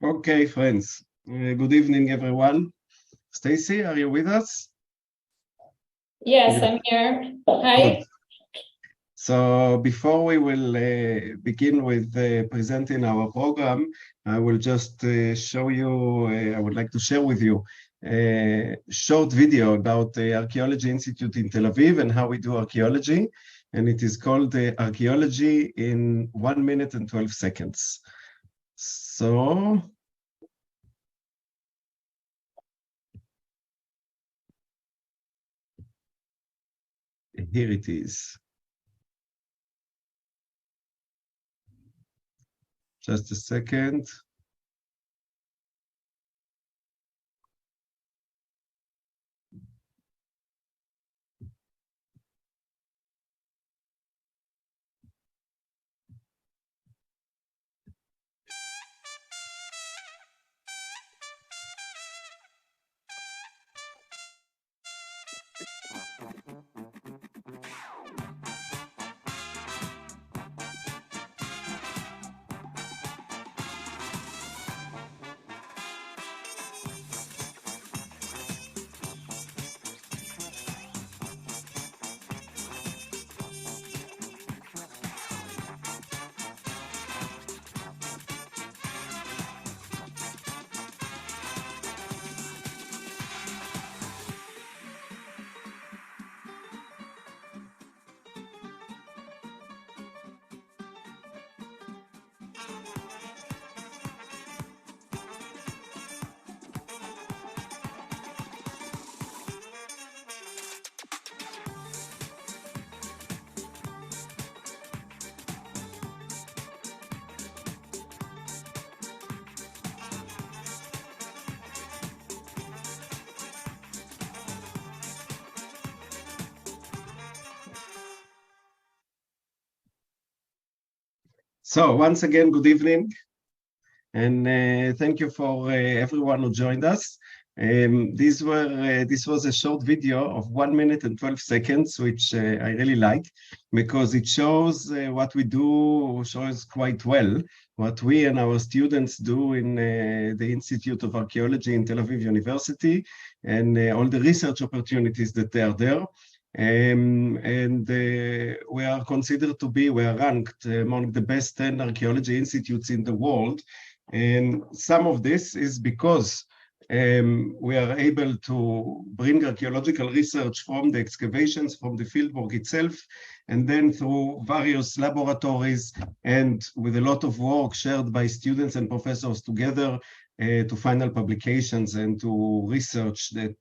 Okay, friends. Good evening, everyone. Stacy, are you with us? Yes, I'm here. Hi. Good. So before we will begin with presenting our program, I will just show you, I would like to share with you a short video about the Archaeology Institute in Tel Aviv and how we do archaeology. And it is called Archaeology in 1 minute and 12 seconds. So here it is. Just a second. So once again, good evening, and thank you for everyone who joined us. This was a short video of 1 minute and 12 seconds, which I really like because it shows what we do, shows quite well what we and our students do in the Institute of Archaeology in Tel Aviv University and all the research opportunities that are there. We are considered to be, we are ranked among the best 10 archaeology institutes in the world. And some of this is because we are able to bring archaeological research from the excavations, from the fieldwork itself, and then through various laboratories and with a lot of work shared by students and professors together to final publications and to research that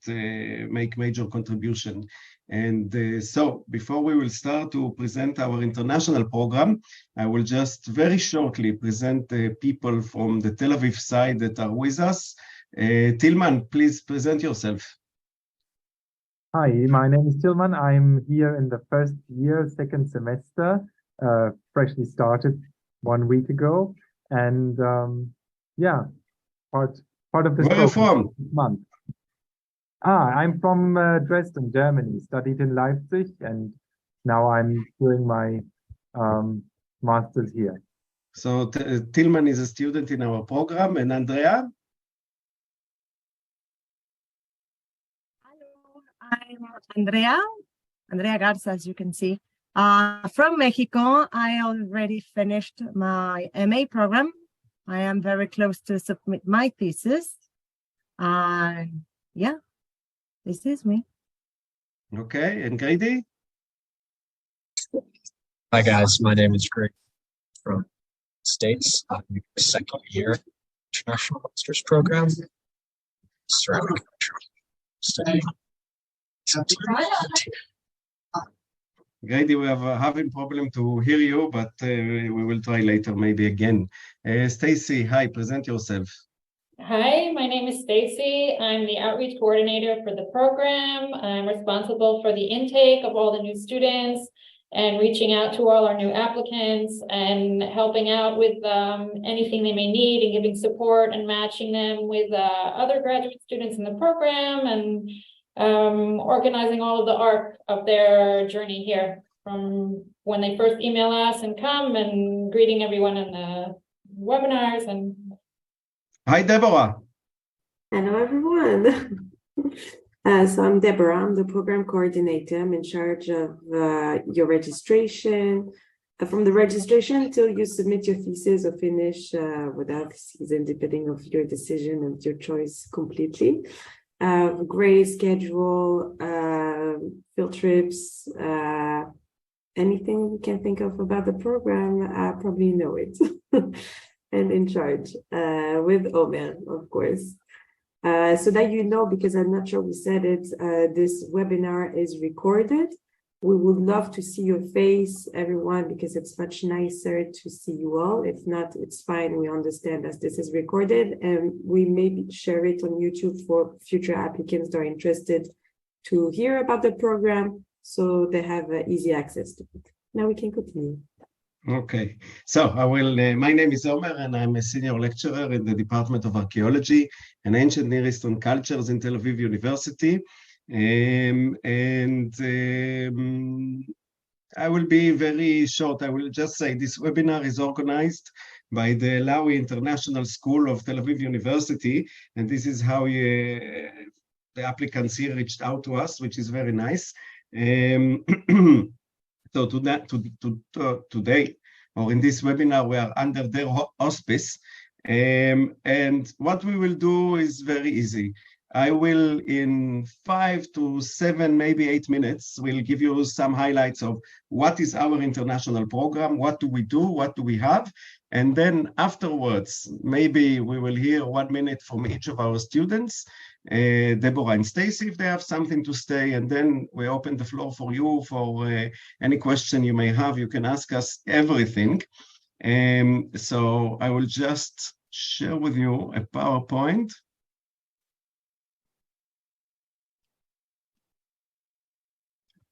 make major contribution. And so before we will start to present our international program, I will just very shortly present the people from the Tel Aviv side that are with us. Tilman, please present yourself. Hi, my name is Tilman. I'm here in the first year, second semester, freshly started 1 week ago. And yeah, part of this Where are you from? month. I'm from Dresden, Germany, studied in Leipzig, and now I'm doing my master's here. So Tilman is a student in our program, and Andrea? Hello, I'm Andrea Garza, as you can see. From Mexico, I already finished my MA program. I am very close to submit my thesis. Yeah. This is me. Okay, and Grady? Hi guys, my name is Greg from the States. I'm in the second year international master's program. Ceramic studying. Grady, we are having problem to hear you, but we will try later, maybe again. Stacy, hi, present yourself. Hi, my name is Stacy. I'm the outreach coordinator for the program. I'm responsible for the intake of all the new students and reaching out to all our new applicants and helping out with anything they may need and giving support and matching them with other graduate students in the program and organizing all of the arc of their journey here from when they first email us and come and greeting everyone in the webinars and Hi, Deborah. Hello, everyone. So I'm Deborah. I'm the program coordinator. I'm in charge of your registration. From the registration until you submit your thesis or finish without the season, depending on your decision and your choice completely. Grade schedule, field trips, anything you can think of about the program, I probably know it. And in charge with Omer, of course. So that you know, because I'm not sure we said it, this webinar is recorded. We would love to see your face, everyone, because it's much nicer to see you all. If not, it's fine. We understand that this is recorded, and we may share it on YouTube for future applicants that are interested to hear about the program, so they have easy access to it. Now we can continue. Okay, so I will. My name is Omer, and I'm a senior lecturer in the Department of Archaeology and Ancient Near Eastern Cultures in Tel Aviv University. I will be very short. I will just say this webinar is organized by the Lawi International School of Tel Aviv University, and this is how the applicants here reached out to us, which is very nice. So today, or in this webinar, we are under their auspice. And what we will do is very easy. I will, in 5 to 7, maybe 8 minutes, will give you some highlights of what is our international program, what do we do, what do we have, and then afterwards, maybe we will hear 1 minute from each of our students, Deborah and Stacy, if they have something to say, and then we open the floor for you for any question you may have. You can ask us everything. So I will just share with you a PowerPoint.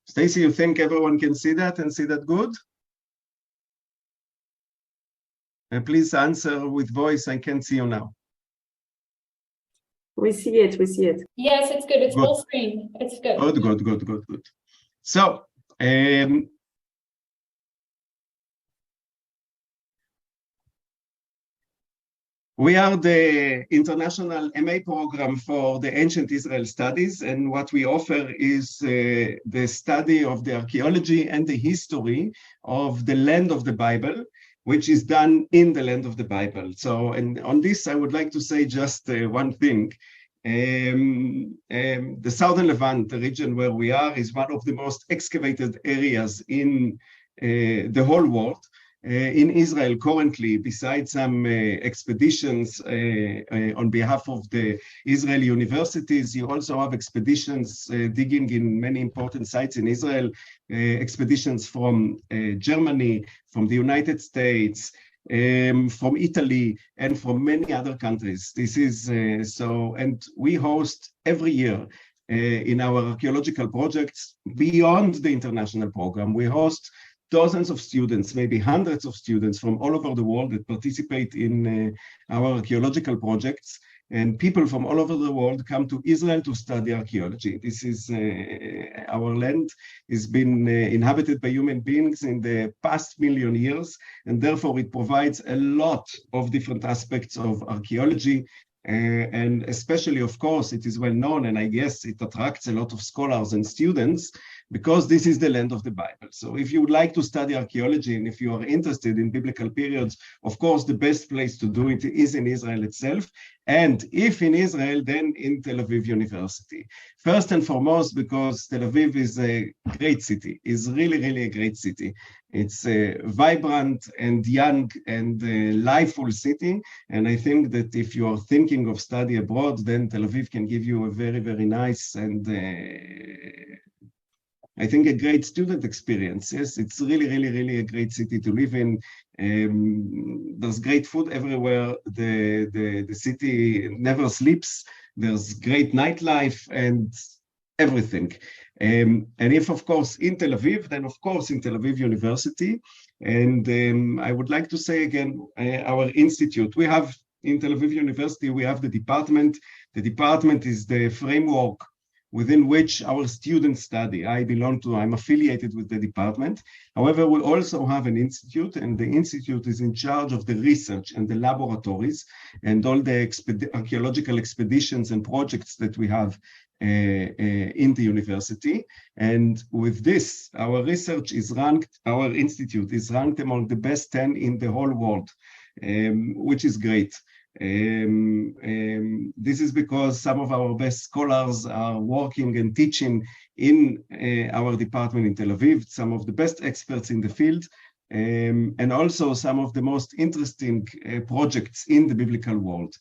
Stacy, you think everyone can see that and see that good? Please answer with voice. I can't see you now. We see it, we see it. Yes, it's good. It's full screen. It's good. Good. So, we are the international MA program for the Ancient Israel Studies, and what we offer is the study of the archaeology and the history of the land of the Bible, which is done in the land of the Bible. So, and on this, I would like to say just one thing. The Southern Levant, the region where we are, is one of the most excavated areas in the whole world. In Israel currently, besides some expeditions on behalf of the Israeli universities, you also have expeditions digging in many important sites in Israel, expeditions from Germany, from the United States, from Italy, and from many other countries. This is so, and we host every year in our archaeological projects beyond the international program. We host dozens of students, maybe hundreds of students from all over the world that participate in our archaeological projects. And people from all over the world come to Israel to study archaeology. This is, our land has been inhabited by human beings in the past million years, and therefore it provides a lot of different aspects of archaeology. And especially, of course, it is well known, and I guess it attracts a lot of scholars and students, because this is the land of the Bible. So if you would like to study archaeology, and if you are interested in biblical periods, of course, the best place to do it is in Israel itself. And if in Israel, then in Tel Aviv University. First and foremost, because Tel Aviv is a great city, is really, really a great city. It's a vibrant and young and lively city. And I think that if you are thinking of study abroad, then Tel Aviv can give you a very, very nice and I think a great student experience. Yes, it's really, really, really a great city to live in. There's great food everywhere. The city never sleeps. There's great nightlife and everything. And if, of course, in Tel Aviv, then, of course, in Tel Aviv University. And I would like to say again, our institute, we have in Tel Aviv University, we have the department. The department is the framework within which our students study. I'm affiliated with the department. However, we also have an institute, and the institute is in charge of the research and the laboratories and all the archaeological expeditions and projects that we have in the university. And with this, our institute is ranked among the best 10 in the whole world, which is great. This is because some of our best scholars are working and teaching in our department in Tel Aviv, some of the best experts in the field, and also some of the most interesting projects in the biblical world.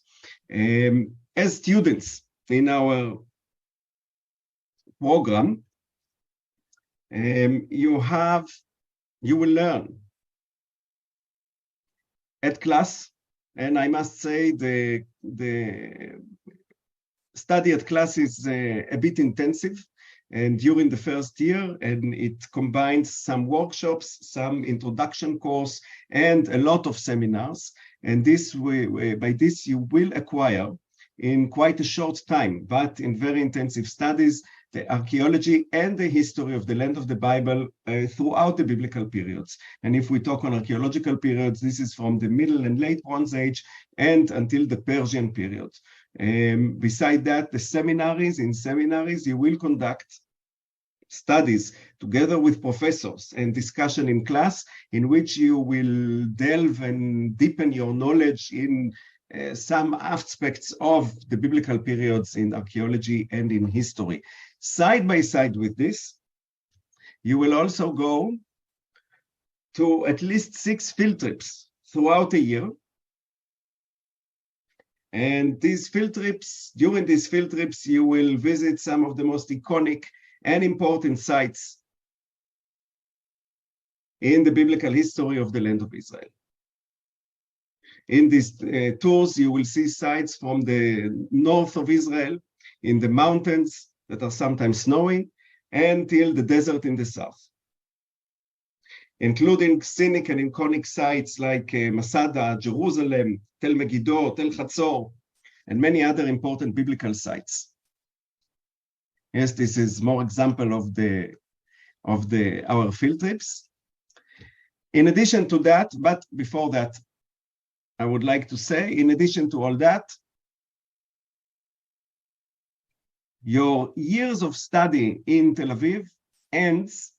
As students in our program, you will learn at class, and I must say the study at class is a bit intensive, and during the first year, and it combines some workshops, some introduction course, and a lot of seminars. And by this you will acquire in quite a short time, but in very intensive studies, the archaeology and the history of the land of the Bible throughout the biblical periods. And if we talk on archaeological periods, this is from the Middle and Late Bronze Age and until the Persian period. Beside that, in seminaries, you will conduct studies together with professors and discussion in class, in which you will delve and deepen your knowledge in some aspects of the biblical periods in archaeology and in history. Side by side with this, you will also go to at least 6 field trips throughout a year. And during these field trips, you will visit some of the most iconic and important sites in the biblical history of the land of Israel. In these tours, you will see sites from the north of Israel, in the mountains that are sometimes snowy, until the desert in the south, including scenic and iconic sites like Masada, Jerusalem, Tel Megiddo, Tel Chatzor, and many other important biblical sites. Yes, this is more example of our field trips. In addition to that, but before that, I would like to say, in addition to all that, your years of study in Tel Aviv ends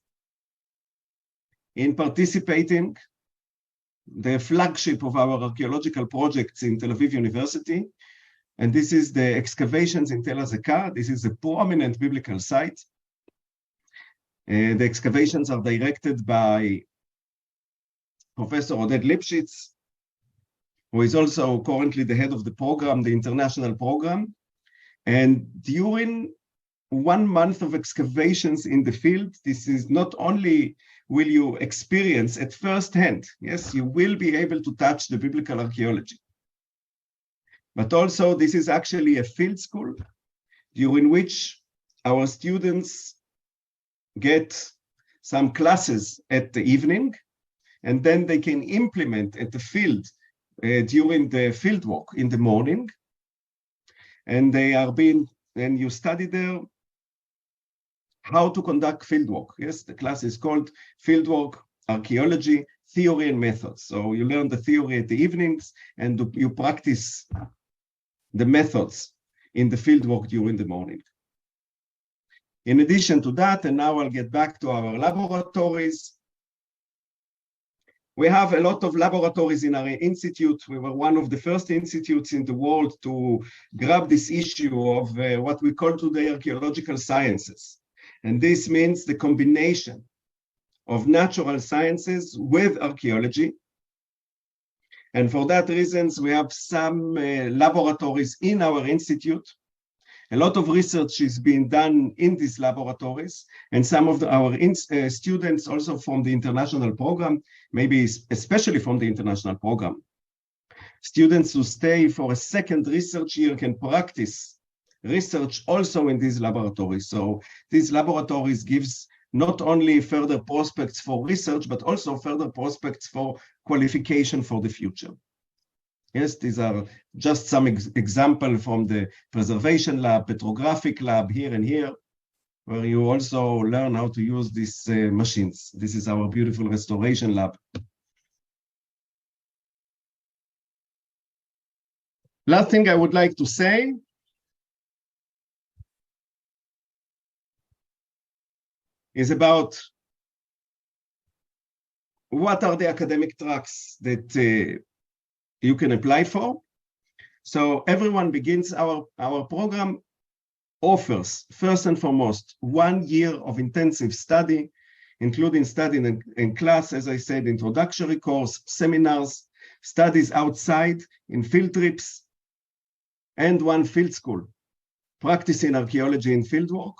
in participating the flagship of our archaeological projects in Tel Aviv University. And this is the excavations in Tel Azekah. This is a prominent biblical site. The excavations are directed by Professor Oded Lipschitz, who is also currently the head of the program, the international program. And during 1 month of excavations in the field, this is not only will you experience at first hand, yes, you will be able to touch the biblical archaeology, but also this is actually a field school during which our students get some classes at the evening, and then they can implement at the field during the field work in the morning. And you study there how to conduct fieldwork. Yes, the class is called Fieldwork, Archaeology, Theory and Methods. So you learn the theory at the evenings, and you practice the methods in the fieldwork during the morning. In addition to that, and now I'll get back to our laboratories, we have a lot of laboratories in our institute. We were one of the first institutes in the world to grab this issue of what we call today archaeological sciences. And this means the combination of natural sciences with archaeology. And for that reasons, we have some laboratories in our institute. A lot of research is being done in these laboratories, and some of our students also from the international program, maybe especially from the international program. Students who stay for a second research year can practice research also in these laboratories. So these laboratories gives not only further prospects for research, but also further prospects for qualification for the future. Yes, these are just some example from the preservation lab, petrographic lab here and here. where you also learn how to use these machines. This is our beautiful restoration lab. Last thing I would like to say is about what are the academic tracks that you can apply for. So everyone begins, our program offers, first and foremost, 1 year of intensive study, including studying in class, as I said, introductory course, seminars, studies outside in field trips, and 1 field school, practicing archaeology in fieldwork.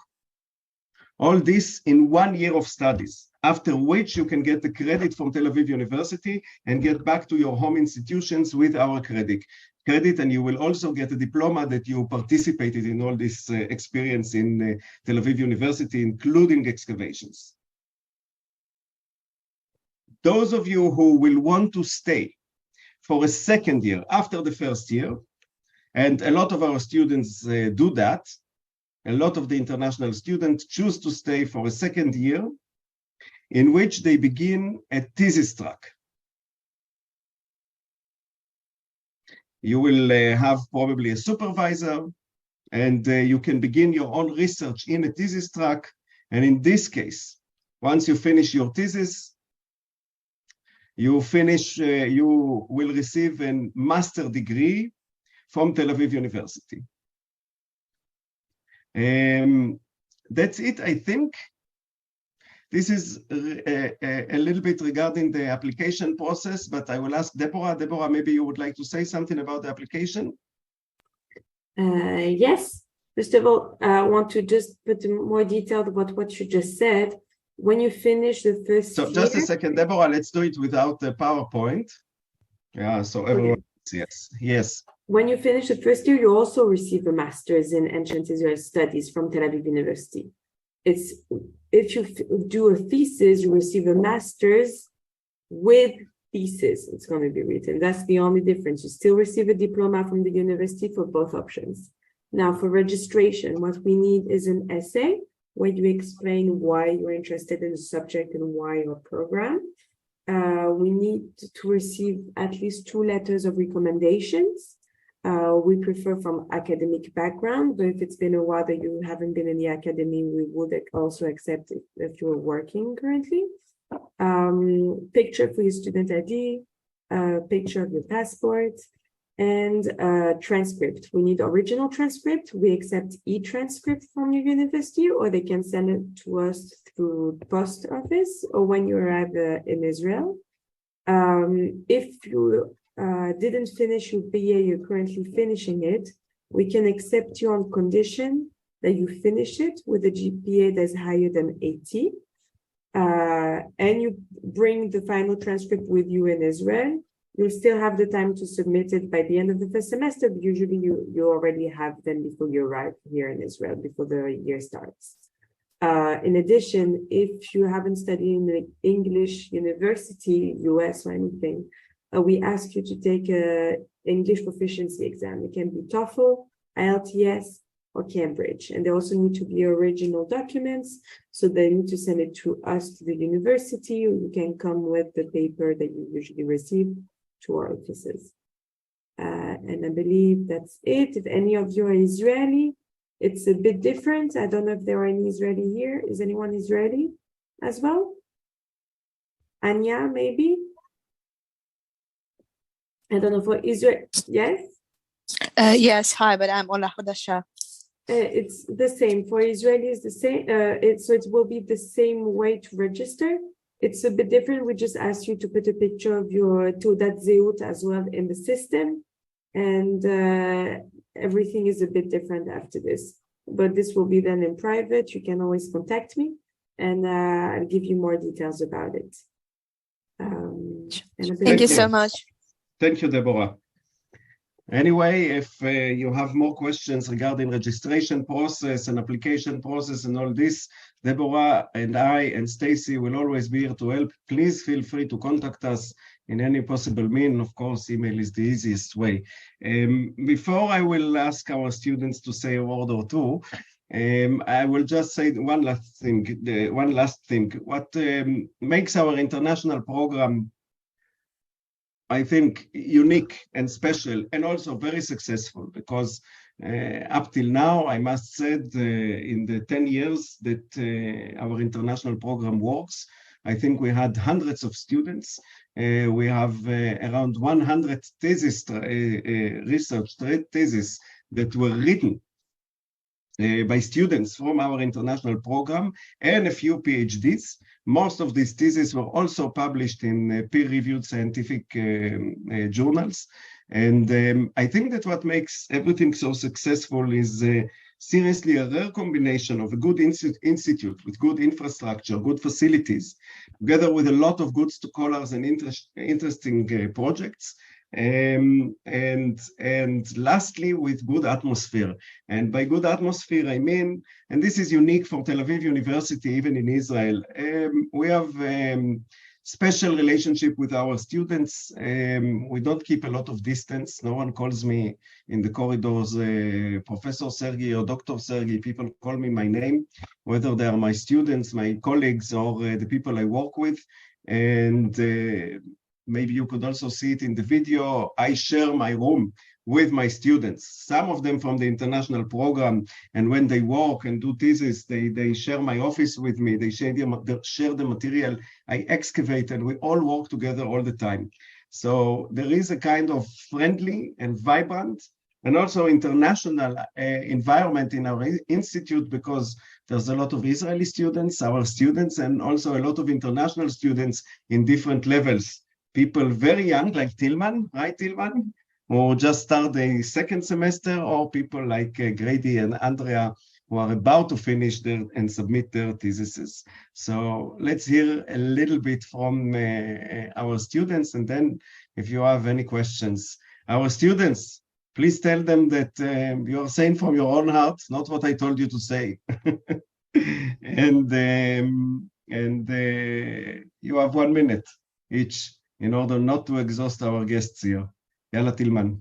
All this in 1 year of studies, after which you can get the credit from Tel Aviv University and get back to your home institutions with our credit, and you will also get a diploma that you participated in all this experience in Tel Aviv University, including excavations. Those of you who will want to stay for a second year after the first year, and a lot of our students do that, a lot of the international students choose to stay for a second year, in which they begin a thesis track. You will have probably a supervisor, and you can begin your own research in a thesis track. And in this case, once you finish your thesis, you will receive a master's degree from Tel Aviv University. That's it, I think. This is a little bit regarding the application process, but I will ask Deborah. Deborah, maybe you would like to say something about the application? Yes. First of all, I want to just put more detail about what you just said. When you finish the first year... Just a second, Deborah, let's do it without the PowerPoint. Yeah, so everyone, yes. When you finish the first year, you also receive a master's in ancient Israel studies from Tel Aviv University. If you do a thesis, you receive a master's with thesis. It's going to be written. That's the only difference. You still receive a diploma from the university for both options. Now, for registration, what we need is an essay where you explain why you're interested in the subject and why your program. We need to receive at least 2 letters of recommendations. We prefer from academic background, but if it's been a while that you haven't been in the academy, we would also accept it if you're working currently. Picture for your student ID, picture of your passport, and transcript. We need original transcript. We accept e-transcript from your university, or they can send it to us through post office or when you arrive in Israel. If you didn't finish your BA, you're currently finishing it, we can accept you on condition that you finish it with a GPA that's higher than 80, and you bring the final transcript with you in Israel. You'll still have the time to submit it by the end of the first semester, but usually you already have them before you arrive here in Israel, before the year starts. In addition, if you haven't studied in the English university, US or anything, we ask you to take an English proficiency exam. It can be TOEFL, IELTS, or Cambridge. And they also need to be original documents. So they need to send it to us, to the university, or you can come with the paper that you usually receive to our offices. And I believe that's it. If any of you are Israeli, it's a bit different. I don't know if there are any Israeli here. Is anyone Israeli as well? Anya, maybe? I don't know for Israel. Yes? Yes, hi, but I'm Ola Hodasha. It's the same. For Israelis, the same. So it will be the same way to register. It's a bit different. We just ask you to put a picture of your Teudat Zeut as well in the system. And everything is a bit different after this. But this will be done in private. You can always contact me and I'll give you more details about it. Thank you so much. Thank you, Deborah. Anyway, if you have more questions regarding registration process and application process and all this, Deborah and I and Stacy will always be here to help. Please feel free to contact us in any possible means. Of course, email is the easiest way. Before I will ask our students to say a word or two, I will just say one last thing. What makes our international program, I think, unique and special, and also very successful, because up till now, I must say, in the 10 years that our international program works, I think we had hundreds of students. We have around 100 research theses that were written by students from our international program, and a few PhDs. Most of these theses were also published in peer-reviewed scientific journals. And I think that what makes everything so successful is seriously a rare combination of a good institute with good infrastructure, good facilities, together with a lot of good scholars and interesting projects. And lastly, with good atmosphere. And by good atmosphere, I mean, and this is unique for Tel Aviv University, even in Israel, we have special relationship with our students. We don't keep a lot of distance. No one calls me in the corridors, Professor Sergey or Dr. Sergey. People call me my name, whether they are my students, my colleagues, or the people I work with. And maybe you could also see it in the video. I share my room with my students, some of them from the international program. And when they work and do thesis, they share my office with me. They share the material I excavate, and we all work together all the time. So there is a kind of friendly and vibrant and also international environment in our institute, because there's a lot of Israeli students, our students, and also a lot of international students in different levels. People very young, like Tillman, right, Tillman? Who just start the second semester, or people like Grady and Andrea, who are about to finish and submit their theses. So let's hear a little bit from our students, and then if you have any questions. Our students, please tell them that you are saying from your own heart, not what I told you to say. And you have 1 minute each, in order not to exhaust our guests here. Yalla, Tillman.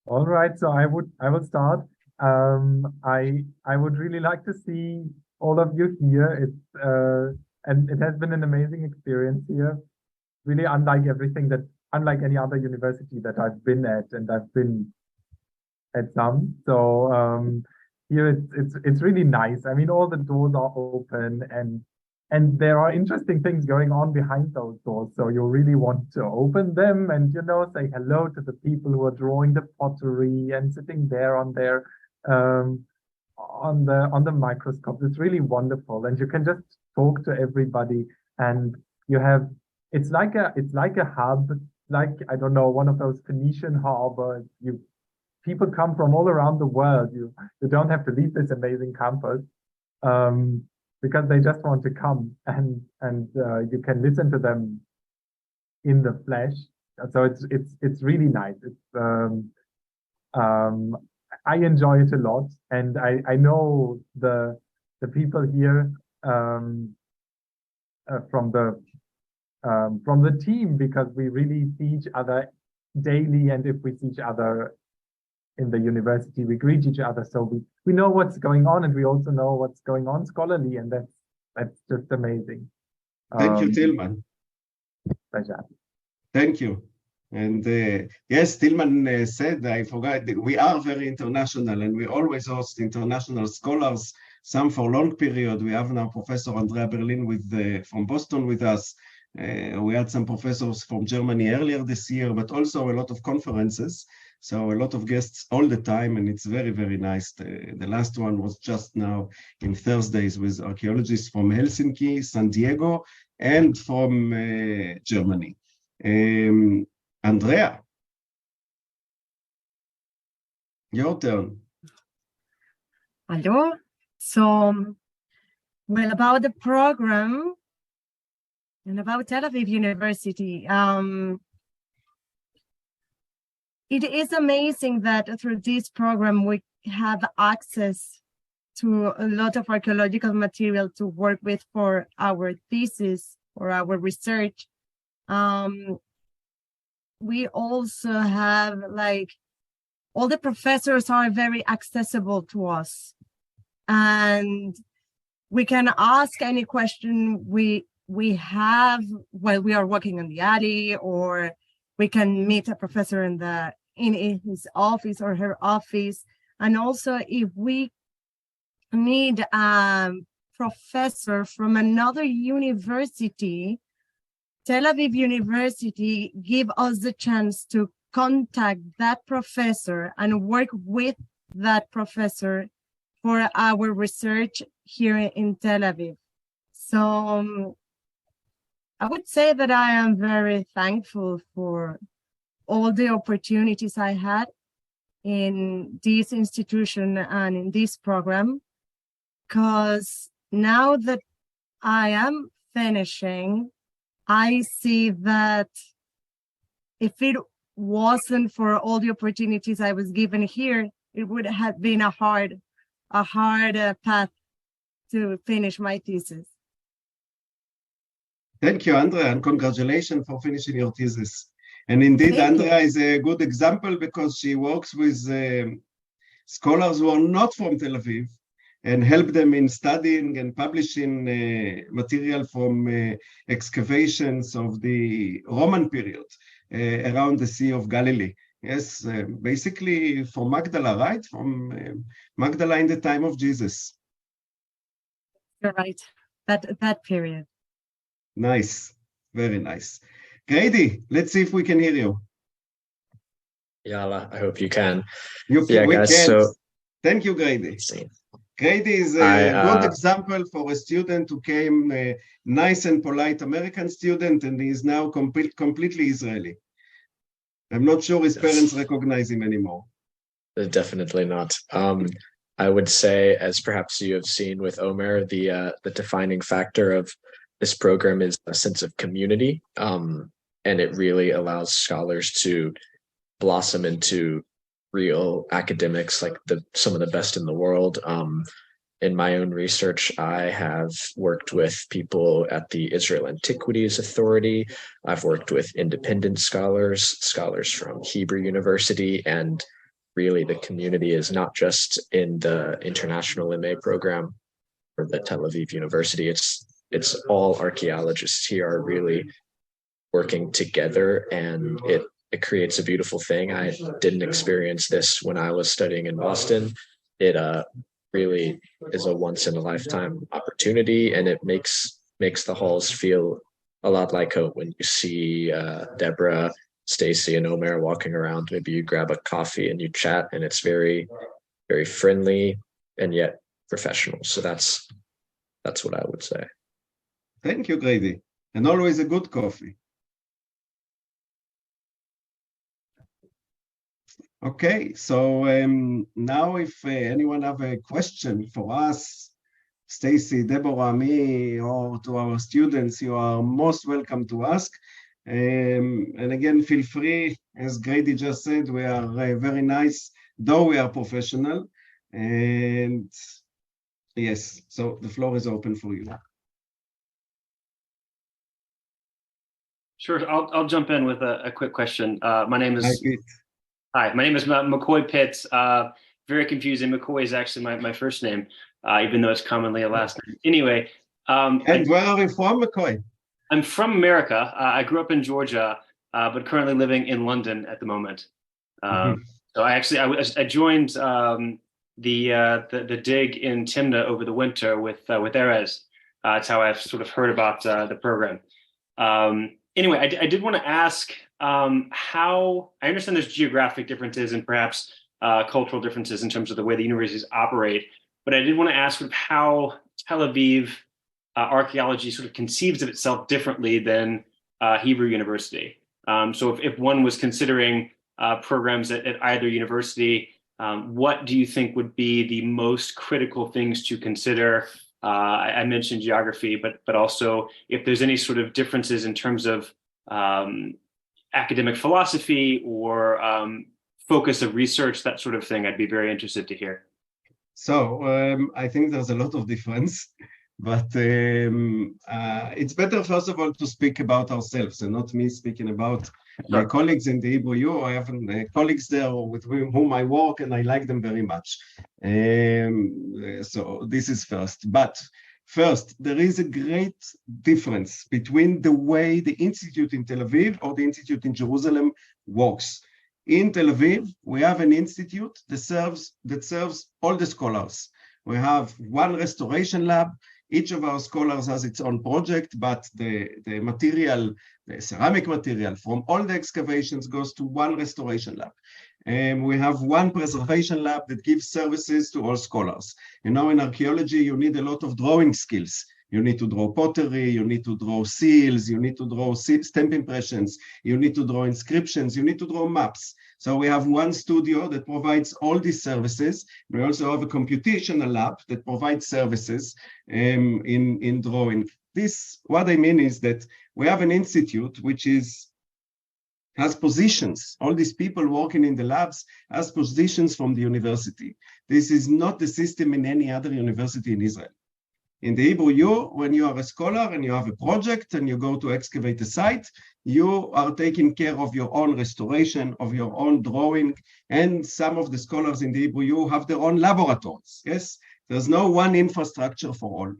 All right, so I will start. I would really like to see all of you here. And it has been an amazing experience here. Really unlike any other university that I've been at, and I've been at some. So here it's really nice. I mean, all the doors are open, and there are interesting things going on behind those doors. So you really want to open them and, say hello to the people who are drawing the pottery and sitting there on their on the microscope. It's really wonderful, and you can just talk to everybody. And it's like a hub, like, I don't know, one of those Phoenician harbors. People come from all around the world. You don't have to leave this amazing campus. Because they just want to come, and you can listen to them in the flesh. So it's really nice. I enjoy it a lot, and I know the people here from the team, because we really see each other daily, and if we see each other in the university, we greet each other, so we know what's going on, and we also know what's going on scholarly, and that's just amazing. Thank you, Tillman. Pleasure. Thank you. And yes, Tillman said, I forgot, we are very international, and we always host international scholars, some for long period. We have now Professor Andrea Berlin from Boston with us. We had some professors from Germany earlier this year, but also a lot of conferences. So a lot of guests all the time, and it's very, very nice. The last one was just now in Thursdays with archaeologists from Helsinki, San Diego, and from Germany. Andrea, your turn. Hello. So, well, about the program and about Tel Aviv University, it is amazing that through this program we have access to a lot of archaeological material to work with for our thesis or our research. We also have, like, all the professors are very accessible to us. and we can ask any question we have while we are walking in the alley, or we can meet a professor in his office or her office. And also, if we need a professor from another university, Tel Aviv University give us the chance to contact that professor and work with that professor for our research here in Tel Aviv. So I would say that I am very thankful for all the opportunities I had in this institution and in this program, because now that I am finishing, I see that if it wasn't for all the opportunities I was given here, it would have been a hard path to finish my thesis. Thank you, Andrea, and congratulations for finishing your thesis. And indeed, Thank Andrea is a good example because she works with scholars who are not from Tel Aviv and help them in studying and publishing material from excavations of the Roman period around the Sea of Galilee. Yes, basically from Magdala, right? From Magdala in the time of Jesus. You're right, that period. Nice, very nice. Grady, let's see if we can hear you. Yalla, I hope you can. We guys, can. so Thank you, Grady. let's see. Grady is a good example for a student who came a nice and polite American student, and he is now completely Israeli. I'm not sure his parents recognize him anymore. Definitely not. I would say, as perhaps you have seen with Omer, the defining factor of this program is a sense of community, and it really allows scholars to blossom into real academics, like some of the best in the world. In my own research, I have worked with people at the Israel Antiquities Authority. I've worked with independent scholars from Hebrew University, and really the community is not just in the international MA program or the Tel Aviv University. It's all archaeologists here are really working together, and it creates a beautiful thing. I didn't experience this when I was studying in Boston. It really is a once in a lifetime opportunity, and it makes the halls feel a lot like home. When you see Deborah, Stacy, and Omer walking around, maybe you grab a coffee and you chat, and it's very, very friendly and yet professional. So that's what I would say. Thank you, Grady. And always a good coffee. Okay, so now if anyone have a question for us, Stacy, Deborah, me, or to our students, you are most welcome to ask. And again, feel free, as Grady just said, we are very nice, though we are professional. And yes, so the floor is open for you. Sure, I'll jump in with a quick question. My name is Hi, my name is McCoy Pitts. Very confusing. McCoy is actually my first name, even though it's commonly a last name. Anyway, and where are you from, McCoy? I'm from America. I grew up in Georgia, but currently living in London at the moment. So I joined the dig in Timna over the winter with Erez. That's how I've sort of heard about the program. Anyway, I did want to ask how, I understand there's geographic differences and perhaps cultural differences in terms of the way the universities operate, but I did want to ask sort of how Tel Aviv archaeology sort of conceives of itself differently than Hebrew University. So if one was considering programs at either university, what do you think would be the most critical things to consider? I mentioned geography, but also if there's any sort of differences in terms of academic philosophy or focus of research, that sort of thing, I'd be very interested to hear. So I think there's a lot of difference. But it's better, first of all, to speak about ourselves and not me speaking about my colleagues in the Hebrew U. I have colleagues there with whom I work, and I like them very much. So this is first. But first, there is a great difference between the way the institute in Tel Aviv or the institute in Jerusalem works. In Tel Aviv, we have an institute that serves all the scholars. We have one restoration lab. Each of our scholars has its own project, but the material, the ceramic material from all the excavations goes to one restoration lab. And we have one preservation lab that gives services to all scholars. You know, in archaeology, you need a lot of drawing skills. You need to draw pottery, you need to draw seals, you need to draw stamp impressions, you need to draw inscriptions, you need to draw maps. So we have one studio that provides all these services. We also have a computational lab that provides services in drawing. What I mean is that we have an institute which has positions. All these people working in the labs has positions from the university. This is not the system in any other university in Israel. In the Hebrew U, when you are a scholar and you have a project and you go to excavate a site, you are taking care of your own restoration, of your own drawing, and some of the scholars in the Hebrew U have their own laboratories. Yes, there's no one infrastructure for all.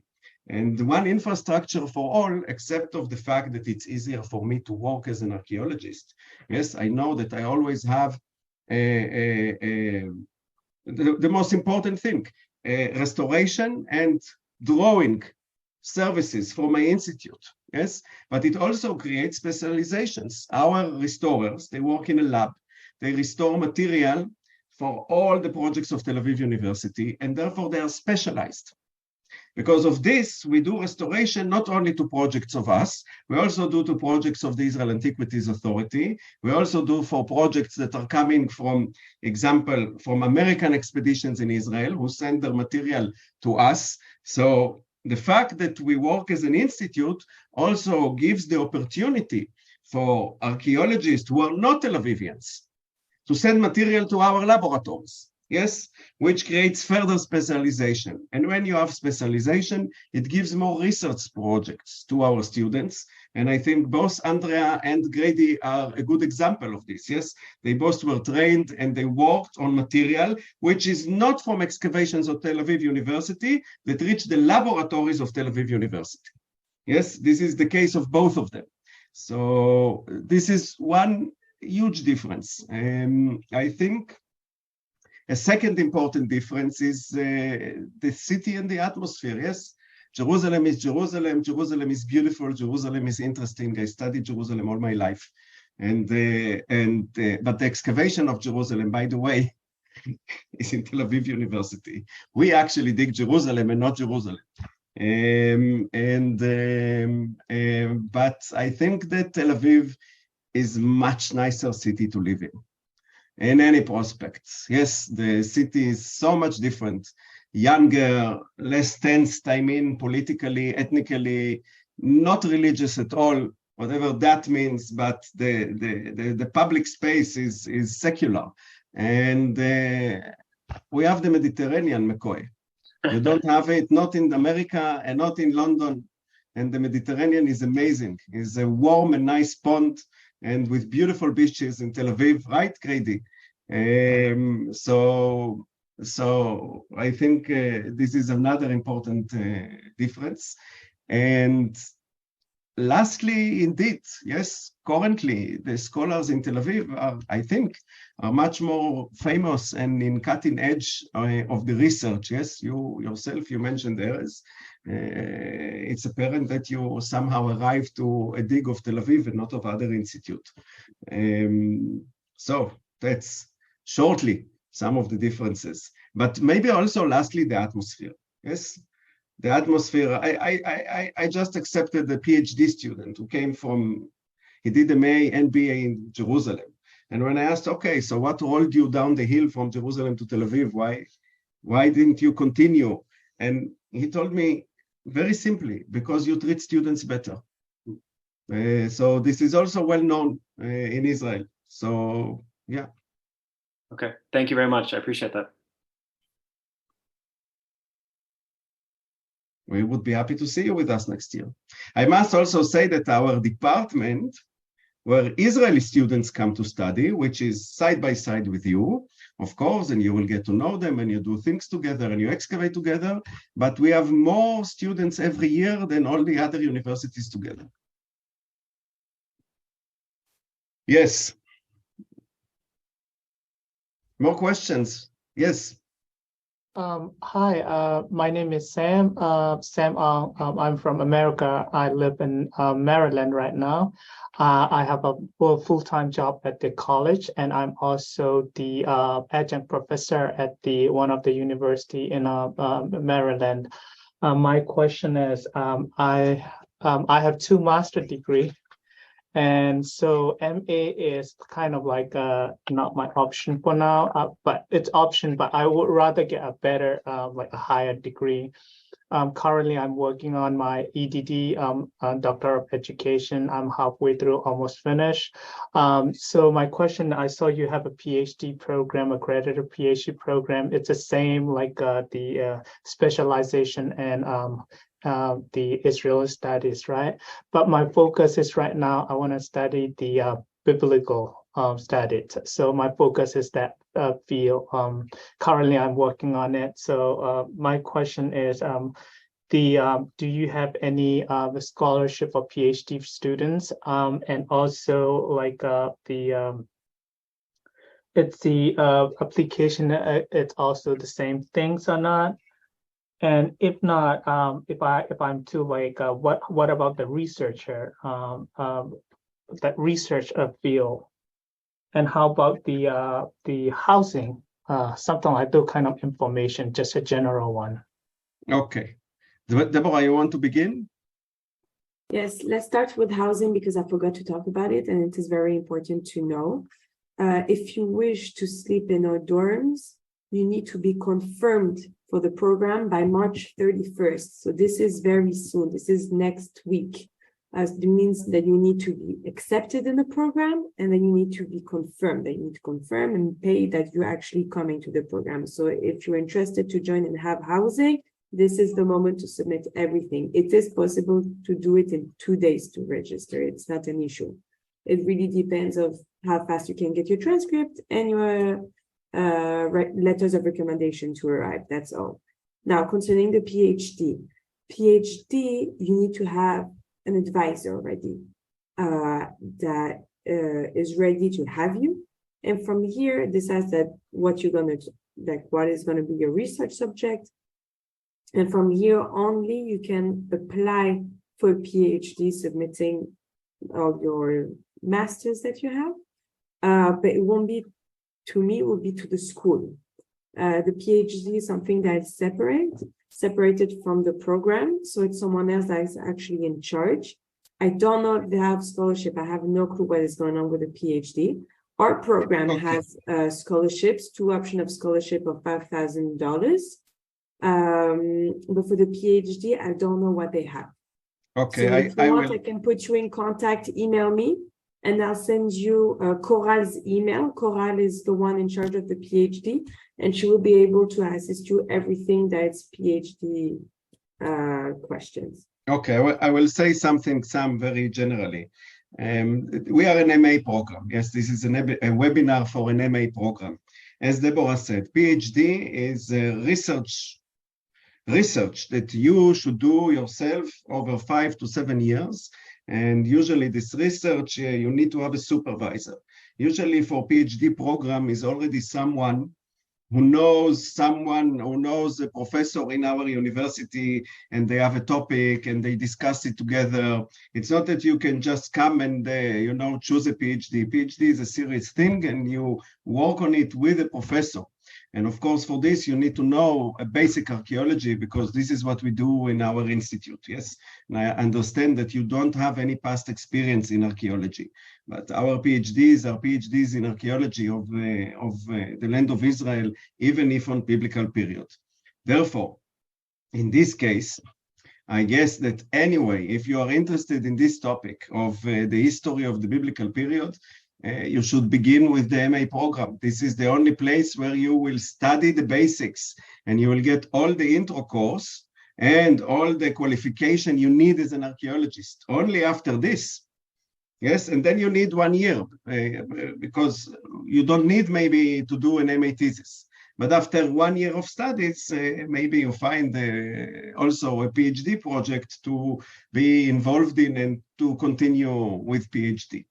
And one infrastructure for all, except of the fact that it's easier for me to work as an archaeologist. Yes, I know that I always have the most important thing, restoration and drawing services for my institute, yes? But it also creates specializations. Our restorers, they work in a lab, they restore material for all the projects of Tel Aviv University, and therefore they are specialized. Because of this, we do restoration not only to projects of us, we also do to projects of the Israel Antiquities Authority. We also do for projects that are coming from, example, from American expeditions in Israel who send their material to us. So the fact that we work as an institute also gives the opportunity for archaeologists who are not Tel Avivians to send material to our laboratories. Yes, which creates further specialization. And when you have specialization, it gives more research projects to our students. And I think both Andrea and Grady are a good example of this. Yes, they both were trained and they worked on material, which is not from excavations of Tel Aviv University, that reached the laboratories of Tel Aviv University. Yes, this is the case of both of them. So this is one huge difference. I think a second important difference is the city and the atmosphere, yes? Jerusalem is Jerusalem, Jerusalem is beautiful, Jerusalem is interesting. I studied Jerusalem all my life. But the excavation of Jerusalem, by the way, is in Tel Aviv University. We actually dig Jerusalem and not Jerusalem. But I think that Tel Aviv is a much nicer city to live in any prospects. Yes, the city is so much different, younger, less tensed, I mean, politically, ethnically, not religious at all, whatever that means, but the public space is secular. And we have the Mediterranean, McCoy. You don't have it, not in America and not in London. And the Mediterranean is amazing. It's a warm and nice pond, and with beautiful beaches in Tel Aviv, right, Grady? So I think this is another important difference. And lastly, indeed, yes, currently the scholars in Tel Aviv are, I think, are much more famous and in cutting edge of the research. Yes, you yourself, you mentioned Erez. It's apparent that you somehow arrived to a dig of Tel Aviv and not of other institute. So that's shortly some of the differences. But maybe also lastly, the atmosphere. Yes, the atmosphere. I just accepted a PhD student who came from, he did a MBA in Jerusalem. And when I asked, okay, so what rolled you down the hill from Jerusalem to Tel Aviv? Why didn't you continue? And he told me, very simply, because you treat students better. So this is also well known in Israel. So, yeah. Okay, thank you very much. I appreciate that. We would be happy to see you with us next year. I must also say that our department, where Israeli students come to study, which is side by side with you, of course, and you will get to know them and you do things together and you excavate together, but we have more students every year than all the other universities together. Yes. More questions? Yes. Hi, my name is Sam. Sam, I'm from America. I live in Maryland right now. I have a full-time job at the college, and I'm also the adjunct professor at one of the university in Maryland. My question is, I have 2 master's degrees. And so MA is kind of like not my option for now, but it's option, but I would rather get a better, like a higher degree. Currently, I'm working on my EDD, Doctor of Education. I'm halfway through, almost finished. So my question, I saw you have a PhD program, accredited PhD program. It's the same like the specialization and the Israeli studies, right? But my focus is right now, I want to study the biblical studies. So my focus is that field. Currently, I'm working on it. So my question is, do you have any scholarship for PhD students? And also like it's the application, it's also the same things or not? And if not, if I'm too like, what about the researcher, that research field, and how about the housing, something like that kind of information, just a general one. Okay, Deborah, you want to begin? Yes, let's start with housing because I forgot to talk about it, and it is very important to know. If you wish to sleep in our dorms, you need to be confirmed for the program by March 31st. So this is very soon. This is next week. It means that you need to be accepted in the program, and then you need to be confirmed. That you need to confirm and pay that you're actually coming to the program. So if you're interested to join and have housing, this is the moment to submit everything. It is possible to do it in 2 days to register. It's not an issue. It really depends of how fast you can get your transcript and your letters of recommendation to arrive. That's all. Now, concerning the PhD, you need to have an advisor already that is ready to have you. And from here, decides that what you're going to, like what is going to be your research subject. And from here only, you can apply for a PhD, submitting all your masters that you have. But it won't be to me, it will be to the school. The PhD is something that is separated from the program. So it's someone else that is actually in charge. I don't know if they have scholarship. I have no clue what is going on with the PhD. Our program has scholarships, 2 options of scholarship of $5,000. But for the PhD, I don't know what they have. Okay, so if you want, I can put you in contact, email me, and I'll send you Coral's email. Coral is the one in charge of the PhD, and she will be able to assist you everything that's PhD questions. Okay, I will say something, Sam, very generally. We are an MA program. Yes, this is a webinar for an MA program. As Deborah said, PhD is research that you should do yourself over 5 to 7 years. And usually this research, you need to have a supervisor. Usually for PhD program is already someone who knows a professor in our university, and they have a topic and they discuss it together. It's not that you can just come and choose a PhD. PhD is a serious thing, and you work on it with a professor. And of course, for this, you need to know a basic archaeology, because this is what we do in our institute, yes? And I understand that you don't have any past experience in archaeology, but our PhDs are PhDs in archaeology of the land of Israel, even if on biblical period. Therefore, in this case, I guess that anyway, if you are interested in this topic of the history of the biblical period, you should begin with the MA program. This is the only place where you will study the basics, and you will get all the intro course and all the qualification you need as an archaeologist. Only after this, yes, and then you need 1 year because you don't need maybe to do an MA thesis. But after 1 year of studies, maybe you find also a PhD project to be involved in and to continue with PhD.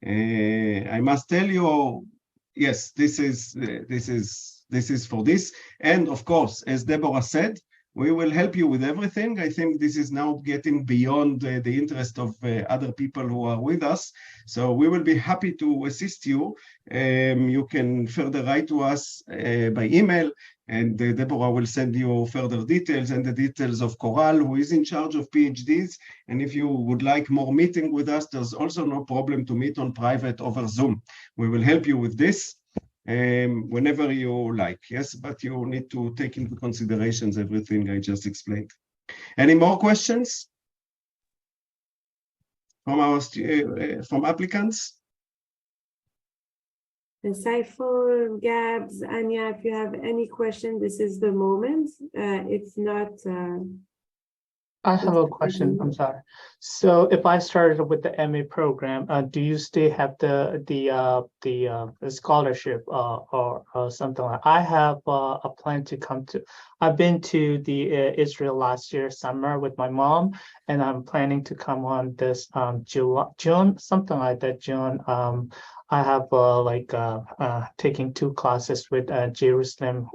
I must tell you, yes, this is for this. And of course, as Deborah said, we will help you with everything. I think this is now getting beyond the interest of other people who are with us. So we will be happy to assist you. You can further write to us by email, and Deborah will send you further details and the details of Coral, who is in charge of PhDs. And if you would like more meeting with us, there's also no problem to meet on private over Zoom. We will help you with this. Whenever you like, yes, but you need to take into considerations everything I just explained. Any more questions from our from applicants? Insightful, Gabs, Anya, if you have any question, this is the moment. If not, I have a question. I'm sorry. So if I started with the MA program, do you still have the scholarship or something like? I have a plan to come to. I've been to the Israel last year summer with my mom, and I'm planning to come on this June, something like that. June. I have taking 2 classes with Jerusalem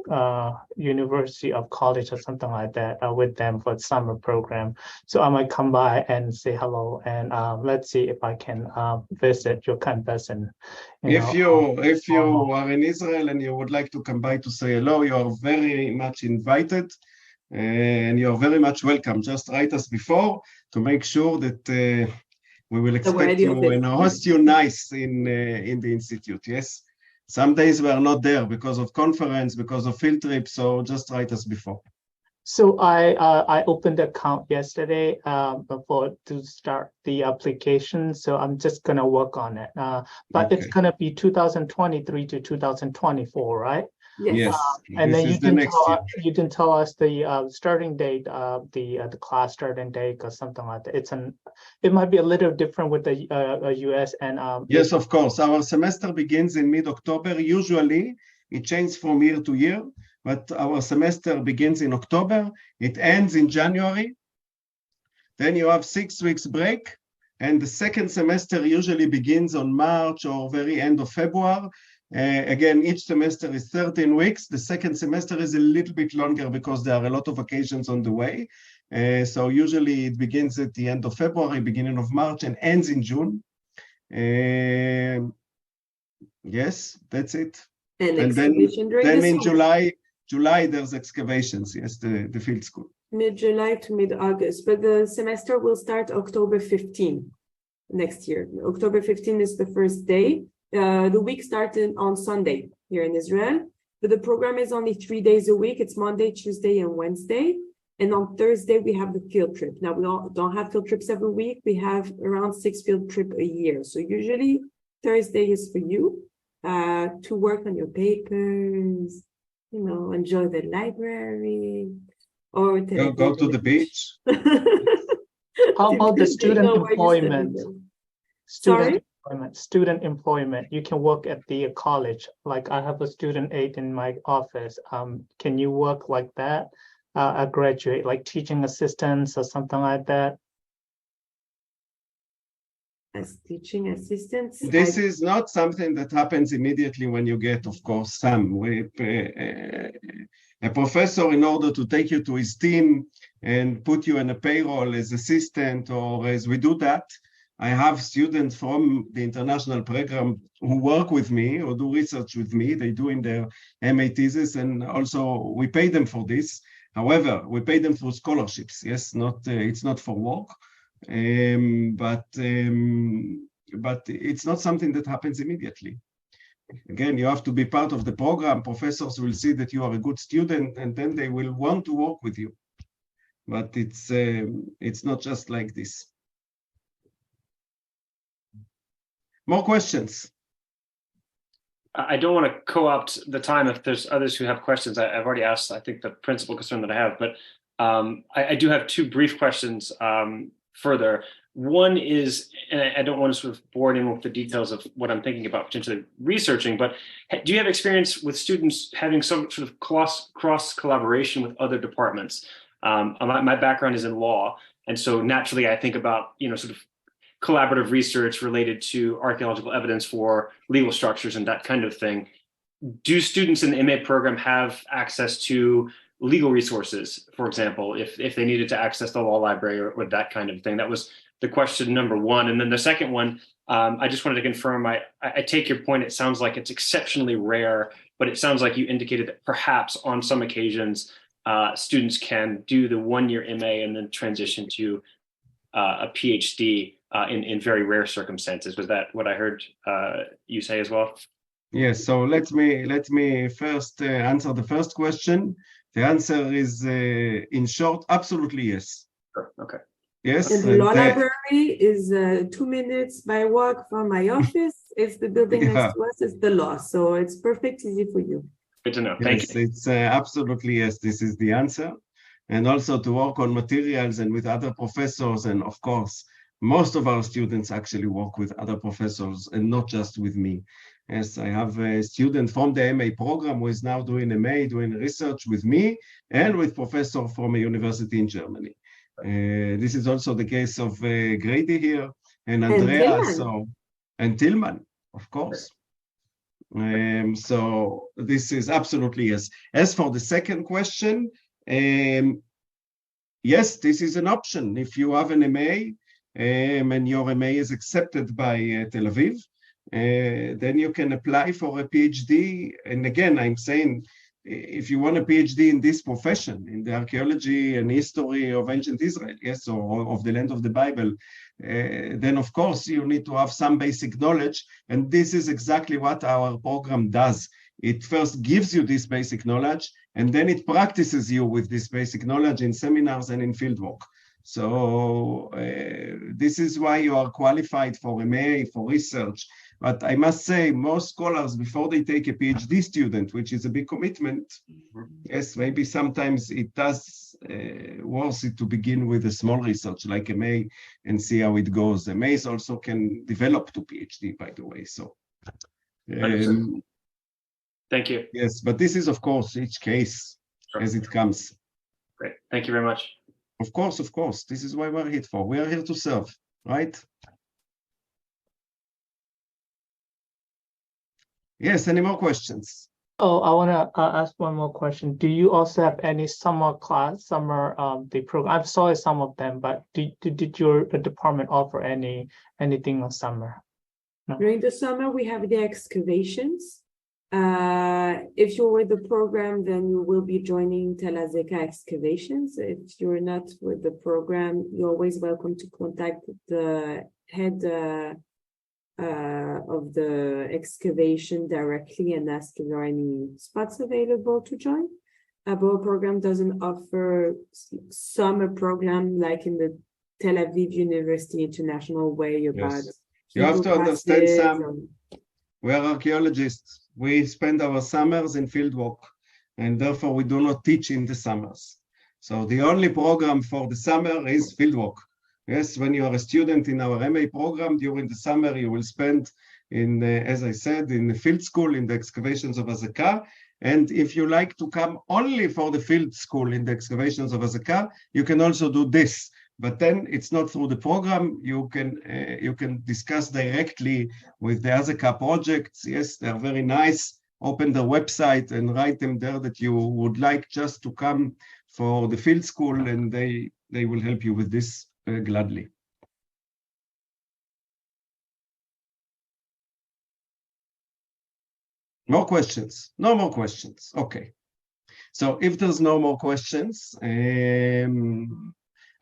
University of College or something like that with them for the summer program. So I might come by and say hello, and let's see if I can visit your campus. And if you are in Israel and you would like to come by to say hello, you are very much invited, and you are very much welcome. Just write us before to make sure that we will expect you and host you nice in the institute. Yes, some days we are not there because of conference, because of field trip. So just write us before. So I opened the account yesterday to start the application. So I'm just gonna work on it. But okay. It's gonna be 2023 to 2024, right? Yes. And then you didn't tell us the starting date, the class starting date or something like that. It might be a little different with the US and yes, of course. Our semester begins in mid-October. Usually it changes from year to year, but our semester begins in October. It ends in January. Then you have 6 weeks break, and the second semester usually begins on March or very end of February. Again, each semester is 13 weeks. The second semester is a little bit longer because there are a lot of vacations on the way. So usually it begins at the end of February, beginning of March, and ends in June. Yes, that's it. And then in July there's excavations. Yes, the field school. Mid-July to mid-August, but the semester will start October 15 next year. October 15 is the first day. The week started on Sunday here in Israel, but the program is only 3 days a week. It's Monday, Tuesday, and Wednesday. And on Thursday, we have the field trip. Now, we don't have field trips every week. We have around 6 field trips a year. So usually Thursday is for you to work on your papers, enjoy the library, or go to the beach. How about the student employment? Student employment. You can work at the college. Like I have a student aide in my office. Can you work like that? A graduate, like teaching assistants or something like that? As teaching assistants? This is not something that happens immediately when you get, of course, a professor, in order to take you to his team and put you in a payroll as assistant, or as we do that. I have students from the international program who work with me or do research with me. They do in their MA thesis, and also we pay them for this. However, we pay them through scholarships. Yes, it's not for work, but it's not something that happens immediately. Again, you have to be part of the program. Professors will see that you are a good student, and then they will want to work with you. But it's not just like this. More questions? I don't want to co-opt the time if there's others who have questions. I've already asked, I think, the principal concern that I have, but I do have two brief questions further. One is, and I don't want to sort of bore anyone with the details of what I'm thinking about potentially researching, but do you have experience with students having some sort of cross collaboration with other departments? My background is in law, and so naturally I think about, sort of collaborative research related to archaeological evidence for legal structures and that kind of thing. Do students in the MA program have access to legal resources, for example, if they needed to access the law library or that kind of thing? That was the question number one. And then the second one, I just wanted to confirm, I take your point. It sounds like it's exceptionally rare, but it sounds like you indicated that perhaps on some occasions, students can do the one-year MA and then transition to a PhD in very rare circumstances. Was that what I heard you say as well? Yes, so let me first answer the first question. The answer is, in short, absolutely yes. Sure. Okay. Yes. And the law library is 2 minutes by walk from my office. It's the building next to us. It's the law, so it's perfect, easy for you. Good to know. Thank you. It's absolutely yes. This is the answer, and also to work on materials and with other professors, and of course, most of our students actually work with other professors and not just with me. Yes, I have a student from the MA program who is now doing MA, doing research with me and with professor from a university in Germany. This is also the case of Grady here and Andrea, and Tillman, of course. So this is absolutely yes. As for the second question, yes, this is an option. If you have an MA and your MA is accepted by Tel Aviv, then you can apply for a PhD. And again, I'm saying, if you want a PhD in this profession, in the archaeology and history of ancient Israel, yes, or of the land of the Bible, then of course you need to have some basic knowledge. And this is exactly what our program does. It first gives you this basic knowledge, and then it practices you with this basic knowledge in seminars and in fieldwork. So this is why you are qualified for MA, for research. But I must say, most scholars, before they take a PhD student, which is a big commitment, yes, maybe sometimes it does worth it to begin with a small research like MA and see how it goes. MAs also can develop to PhD, by the way. So, thank you. Yes, but this is, of course, each case as it comes. Great. Thank you very much. Of course, of course. This is why we're here for. We are here to serve, right? Yes, any more questions? Oh, I want to ask one more question. Do you also have any summer the program? I saw some of them, but did your department offer anything on summer? No. During the summer, we have the excavations. If you're with the program, then you will be joining Tel Azeka excavations. If you're not with the program, you're always welcome to contact the head of the excavation directly and ask if there are any spots available to join. Our program doesn't offer summer program like in the Tel Aviv University International way about. Yes. You have to understand, Sam, we are archaeologists. We spend our summers in fieldwork, and therefore we do not teach in the summers. So the only program for the summer is fieldwork. Yes, when you are a student in our MA program, during the summer, you will spend in, as I said, in the field school, in the excavations of Azekah. And if you like to come only for the field school in the excavations of Azekah, you can also do this. But then it's not through the program. You can discuss directly with the Azekah projects. Yes, they are very nice. Open their website and write them there that you would like just to come for the field school, and they will help you with this gladly. More questions? No more questions. Okay. So if there's no more questions,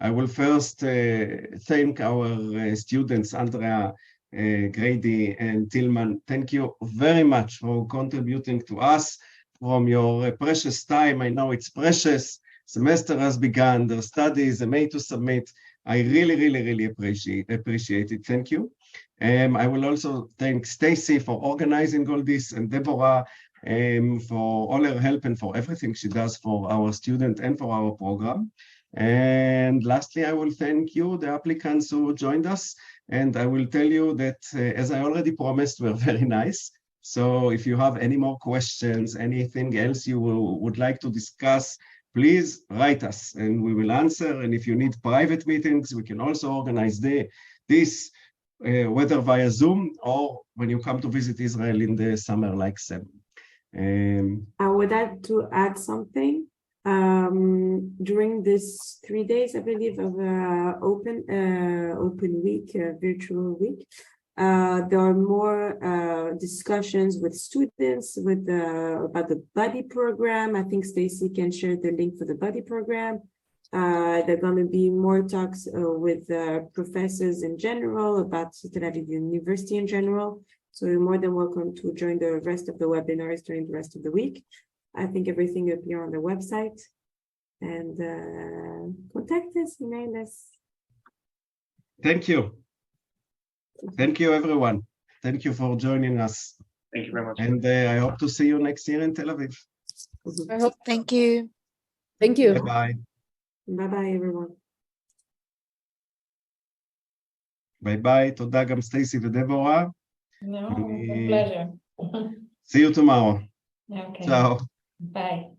I will first thank our students, Andrea, Grady, and Tillman. Thank you very much for contributing to us from your precious time. I know it's precious. Semester has begun, their studies, MA to submit. I really appreciate it. Thank you. I will also thank Stacy for organizing all this, and Deborah for all her help and for everything she does for our student and for our program. And lastly, I will thank you, the applicants who joined us. And I will tell you that, as I already promised, we're very nice. So if you have any more questions, anything else you would like to discuss, please write us and we will answer. And if you need private meetings, we can also organize this, whether via Zoom or when you come to visit Israel in the summer like Sam. I would like to add something. During this 3 days, I believe, of open week, virtual week, there are more discussions with students about the buddy program. I think Stacy can share the link for the buddy program. There are going to be more talks with professors in general about Tel Aviv University in general. So you're more than welcome to join the rest of the webinars during the rest of the week. I think everything will appear on the website. And contact us, email us. Thank you. Thank you, everyone. Thank you for joining us. Thank you very much. And I hope to see you next year in Tel Aviv. Thank you. Thank you. Bye-bye. Bye-bye, everyone. ביי, תודה גם סטייסי ודבורה. No, it's a pleasure. See you tomorrow. Okay. Ciao. Bye.